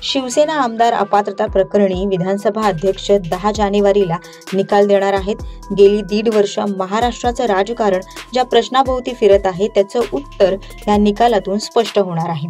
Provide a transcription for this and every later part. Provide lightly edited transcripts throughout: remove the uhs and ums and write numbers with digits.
शिवसेना आमदार अपात्रता प्रकरणी विधानसभा अध्यक्ष 10 जानेवारीला निकाल देणार आहेत। गेली 1.5 वर्ष महाराष्ट्राचं राजकारण ज्या प्रश्नाभोवती फिरत आहे त्याचं उत्तर या निकालातून स्पष्ट होणार आहे।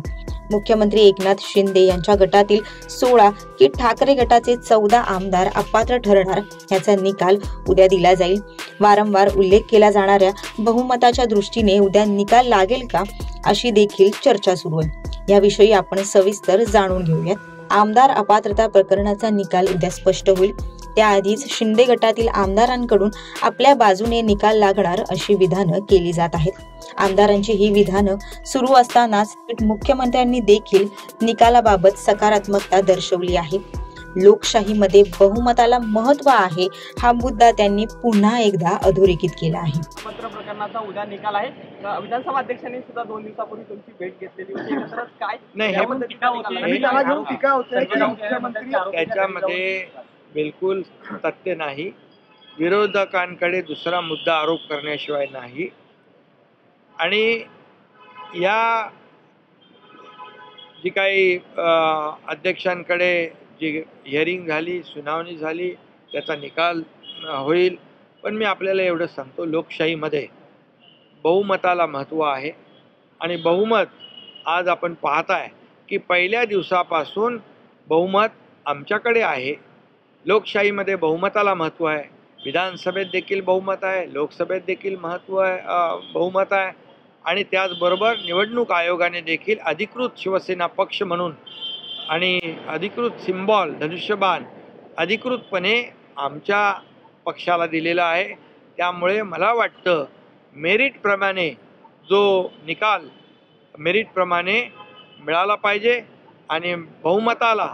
मुख्यमंत्री एकनाथ शिंदे यांच्या गटातील 16 की ठाकरे गटाचे 14 आमदार अपात्र ठरणार याचा निकाल उद्या दिला जाईल। वारंवार उल्लेख केला जाणाऱ्या बहुमताच्या दृष्टीने उद्या निकाल लागेल का अशी देखील चर्चा सुरू आहे। याविषयी आपण सविस्तर जाणून घेऊयात। आमदार अपात्रता प्रकरणाचा निकाल उद्या स्पष्ट होईल, त्याआधीच शिंदे गटातील आमदारांकडून आपल्या बाजूने निकाल लागणार अशी विधानं केली जात आहेत। आमदारांची ही विधानं सुरू असतानाच मुख्यमंत्र्यांनी देखील निकालाबाबत सकारात्मकता दर्शवली आहे। लोकशाहीमध्ये बहुमताला महत्त्व आहे हा मुद्दा त्यांनी पुन्हा एकदा अधोरेखित केला आहे। पत्र प्रकरणाचा उद्या निकाल आहे। विधानसभा अध्यक्षांनी सुद्धा 2 दिवसापूर्वी तुमची भेट घेतलेली होती। एकत्रच काय नाही त्याच्यामध्ये बिलकुल तथ्य नाही, विरोधकांकडे दुसरा मुद्दा आरोप करण्याशिवाय नाही। आणि या जी काही अध्यक्षांकडे जी हिअरिंग झाली, सुनावणी झाली, त्याचा निकाल होईल। पण मी आपल्याला एवढं सांगतो, लोकशाहीमध्ये बहुमताला महत्त्व आहे आणि बहुमत आज आपण पाहताय की पहिल्या दिवसापासून बहुमत आमच्याकडे आहे। लोकशाहीमध्ये बहुमताला महत्त्व आहे, विधानसभेत देखील बहुमत आहे, लोकसभेत देखील बहुमत आहे आणि त्याचबरोबर निवडणूक आयोगाने देखील अधिकृत शिवसेना पक्ष म्हणून आणि अधिकृत सिम्बॉल धनुष्यबाण अधिकृतपणे आमच्या पक्षाला दिलेला आहे। त्यामुळे मला वाटतं मेरिटप्रमाणे जो निकाल मेरिटप्रमाणे मिळाला पाहिजे आणि बहुमताला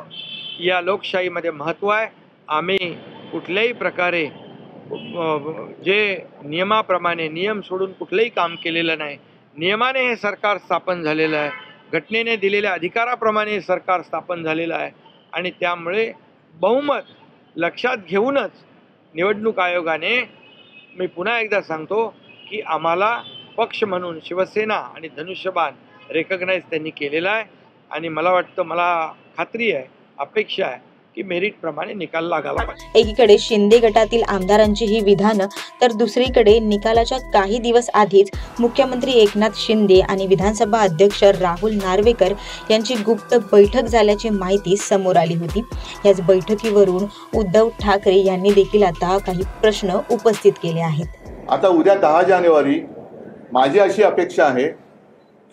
या लोकशाहीमध्ये महत्त्व आहे। आम्ही कुठल्याही प्रकारे जे नियमाप्रमाणे नियम सोडून कुठलंही काम केलेलं नाही। नियमाने हे सरकार स्थापन झालेलं आहे, घटनेने दिलेल्या अधिकाराप्रमाणे हे सरकार स्थापन झालेलं आहे आणि त्यामुळे बहुमत लक्षात घेऊनच निवडणूक आयोगाने, मी पुन्हा एकदा सांगतो की आम्हाला पक्ष म्हणून शिवसेना आणि धनुष्यबाण रेकग्नाइज त्यांनी केलेला आहे आणि मला वाटतं, मला खात्री आहे, अपेक्षा आहे की मेरिटप्रमाणे निकाल लागायला पाहिजे। एकीकडे शिंदे गटातील आमदारांची ही विधानं तर दुसरीकडे निकालाच्या काही दिवस आधीच मुख्यमंत्री एकनाथ शिंदे आणि विधानसभा अध्यक्ष राहुल नार्वेकर यांची गुप्त बैठक झाल्याची माहिती समोर आली होती। याच बैठकीवरून उद्धव ठाकरे यांनी देखील आता काही प्रश्न उपस्थित केले आहेत। आता उद्या 10 जानेवारी माझी अशी अपेक्षा आहे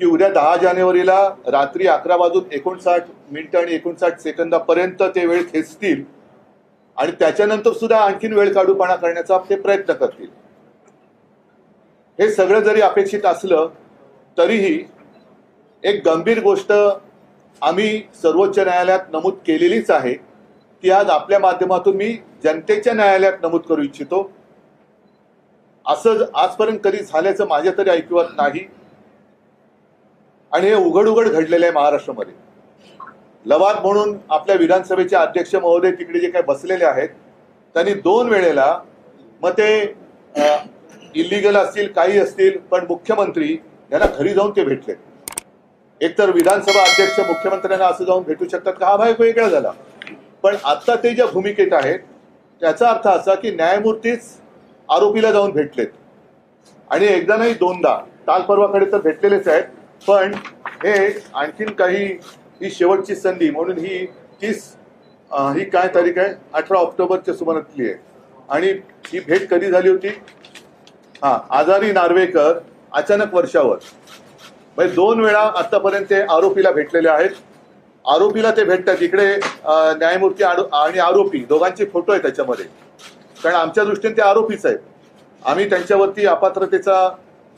की उद्या 10 जानेवारीला रात्री 11:59 आणि 59 सेकंदापर्यंत ते वेळ खेचतील आणि त्याच्यानंतर सुद्धा आणखीन वेळ काढूपणा करण्याचा ते प्रयत्न करतील। हे सगळं जरी अपेक्षित असलं तरीही एक गंभीर गोष्ट आम्ही सर्वोच्च न्यायालयात नमूद केलेलीच आहे, ती आज आपल्या माध्यमातून मी जनतेच्या न्यायालयात नमूद करू इच्छितो। असं आजपर्यंत कधी झाल्याचं माझ्या तरी ऐकिवात नाही आणि हे उघड घडलेलं आहे महाराष्ट्रामध्ये। लवाद म्हणून आपल्या विधानसभेचे अध्यक्ष महोदय तिकडे जे काही बसलेले आहेत त्यांनी 2 वेळेला मग ते इलिगल असतील काही असतील पण मुख्यमंत्री यांना घरी जाऊन ते भेटले। एकतर विधानसभा अध्यक्ष मुख्यमंत्र्यांना असं जाऊन भेटू शकतात का, हा भाग वेगळा झाला। पण आता ते ज्या भूमिकेत आहेत त्याचा अर्थ असा की न्यायमूर्तीच आरोपीला जाऊन भेटलेत आणि एकदा नाही 2दा, काल परवाकडे तर भेटलेलेच आहेत। पण हे आणखीन काही ही शेवटची संधी म्हणून ही काय तारीख आहे, 18 ऑक्टोबरच्या सुमारातली आहे आणि ही भेट कधी झाली होती, आजारी नार्वेकर अचानक वर्षावर, म्हणजे 2 वेळा आतापर्यंत ते आरोपीला भेटलेले आहेत। आरोपीला ते भेटतात इकडे न्यायमूर्ती आणि आरोपी दोघांचे फोटो आहेत त्याच्यामध्ये, कारण आमच्या दृष्टीने ते आरोपीच आहेत। आम्ही त्यांच्यावरती अपात्रतेचा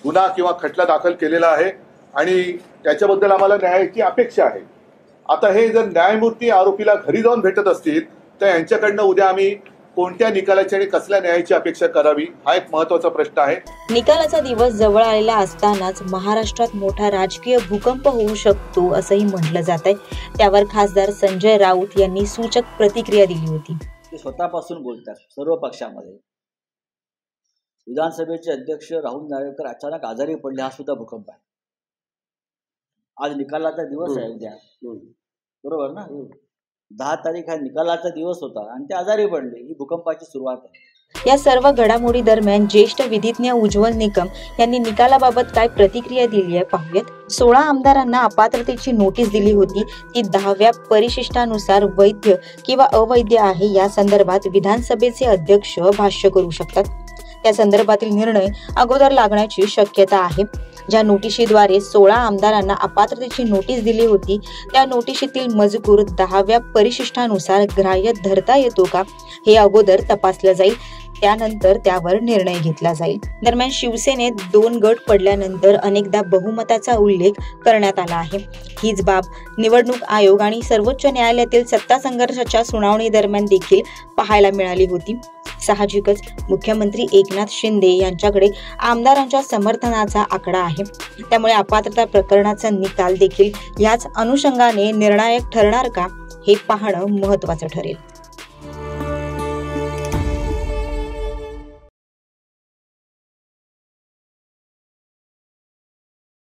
गुन्हा किंवा खटला दाखल केलेला आहे आणि त्याच्याबद्दल आम्हाला न्यायाची अपेक्षा आहे। आता हे जर न्यायमूर्ती आरोपीला घरी जाऊन भेटत असतील तर यांच्याकडनं उद्या आम्ही कोणत्या निकालाची आणि कसल्या न्यायाची अपेक्षा करावी हा एक महत्त्वाचा प्रश्न आहे। निकालाचा दिवस जवळ आलेला असतानाच महाराष्ट्रात मोठा राजकीय भूकंप होऊ शकतो असंही म्हटलं जात आहे। त्यावर खासदार संजय राऊत यांनी सूचक प्रतिक्रिया दिली होती। ते स्वतःपासून बोलतात सर्व पक्षामध्ये। विधानसभेचे अध्यक्ष राहुल नार्वेकर अचानक आजारी पडले, हा सुद्धा भूकंप आहे। आज निकालाचा दिवस आहे उद्या, बरोबर ना। 10 तारीख हा निकालाचा दिवस होता आणि ते आजारी पडले. ही भूकंपाची सुरुवात आहे. या सर्व घडामोडी दरम्यान ज्येष्ठ विधिज्ञ उज्ज्वल निकम यांनी निकालाबाबत काय प्रतिक्रिया दिली आहे पाहूयात. 16 आमदारांना अपात्रतेची नोटीस दिली होती. ती 10व्या परिशिष्टानुसार वैध किंवा अवैध आहे या संदर्भात विधानसभेचे अध्यक्ष भाष्य करू शकतात. त्या संदर्भातील निर्णय अगोदर लागण्याची शक्यता आहे. ज्या नोटिशीद्वारे 16 आमदारांना अपात्रतेची नोटीस दिली होती त्या नोटिशीतील मजकूर 10व्या परिशिष्टानुसार ग्राह्य धरता येतो का हे अगोदर तपासलं जाईल. त्यानंतर त्यावर निर्णय घेतला जाईल. दरम्यान शिवसेनेत 2 गट पडल्यानंतर अनेकदा बहुमताचा उल्लेख करण्यात आला आहे. हीच बाब निवडणूक आयोग आणि सर्वोच्च न्यायालयातील सत्ता संघर्षाच्या सुनावणी दरम्यान देखील पाहायला मिळाली होती. साहजिकच मुख्यमंत्री एकनाथ शिंदे यांच्याकडे आमदारांच्या समर्थनाचा आकडा आहे. त्यामुळे अपात्रता प्रकरणाचा निकाल देखील याच अनुषंगाने निर्णायक ठरणार का हे पाहणं महत्त्वाचं ठरेल.